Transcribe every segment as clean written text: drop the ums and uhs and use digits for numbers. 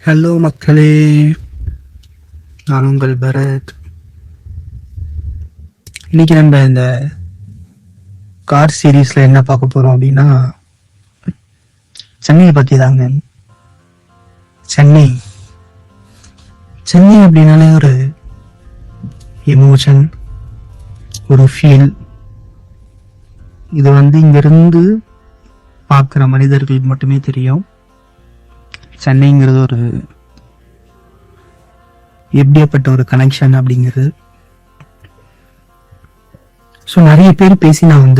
Hello மக்களே, நான் உங்கள் பரத். இன்னைக்கு நம்ம இந்த கார் சீரீஸ்ல என்ன பார்க்க போறோம் அப்படின்னா, சென்னையை பத்தி தாங்க. சென்னை சென்னை அப்படின்னாலே ஒரு எமோஷன், ஒரு ஃபீல். இது இங்கிருந்து பார்க்குற மனிதர்களுக்கு மட்டுமே தெரியும். சென்னைங்கிறது ஒரு எப்படியாப்பட்ட ஒரு கனெக்ஷன் அப்படிங்கிறது. ஸோ நிறைய பேர் பேசி நான்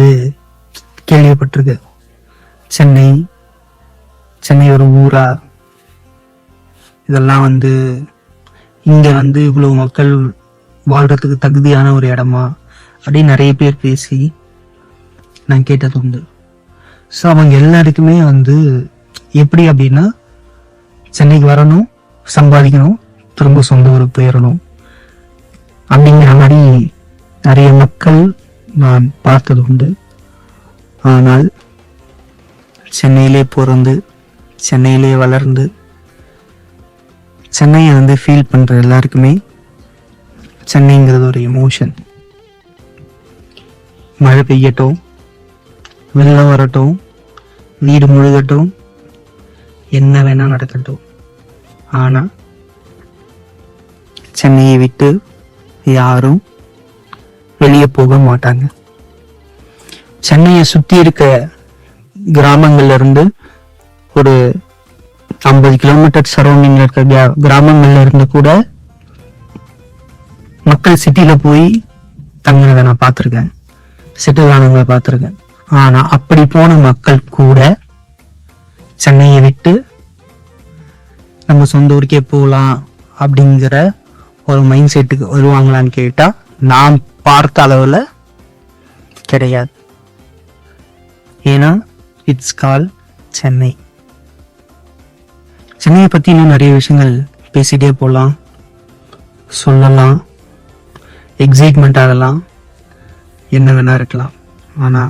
கேள்விப்பட்டிருக்கேன். சென்னை சென்னை ஒரு ஊரா, இதெல்லாம் இங்க இவ்வளவு மக்கள் வாழ்றதுக்கு தகுதியான ஒரு இடமா அப்படின்னு நிறைய பேர் பேசி நான் கேட்டது உண்டு. ஸோ அவங்க எல்லாருக்குமே எப்படி அப்படின்னா, சென்னைக்கு வரணும், சம்பாதிக்கணும், திரும்ப சொந்த ஊருக்கு போயிடணும் அப்படிங்கிற மாதிரி நிறைய மக்கள் நான் பார்த்தது உண்டு. ஆனால் சென்னையிலே பிறந்து சென்னையிலே வளர்ந்து சென்னையை ஃபீல் பண்ற எல்லாருக்குமே சென்னைங்கிறது ஒரு எமோஷன். மழை பெய்யட்டும், வெள்ளம் வரட்டும், வீடு முழுகட்டும், என்ன வேணா நடக்கட்டும், ஆனா சென்னையை விட்டு யாரும் வெளியே போக மாட்டாங்க. சென்னையை சுத்தி இருக்க கிராமங்கள்ல இருந்து ஒரு 50 கிலோமீட்டர் சரௌண்டிங்ல இருக்க கிராமங்கள்ல இருந்து கூட மக்கள் சிட்டில போய் தங்கினதை நான் பார்த்திருக்கேன், செட்டில் ஆனவங்களை பார்த்திருக்கேன். ஆனா அப்படி போன மக்கள் கூட சென்னையை விட்டு நம்ம சொந்த ஊருக்கே போகலாம் அப்படிங்கிற ஒரு மைண்ட் செட்டுக்கு வருவாங்களான்னு கேட்டா நான் பார்த்த அளவுல கிடையாது. ஏன்னா இட்ஸ் கால் சென்னை. சென்னையை பத்தி இன்னும் நிறைய விஷயங்கள் பேசிட்டே போகலாம், சொல்லலாம், எக்ஸைட்மெண்ட் ஆகலாம், என்ன வேணா இருக்கலாம். ஆனா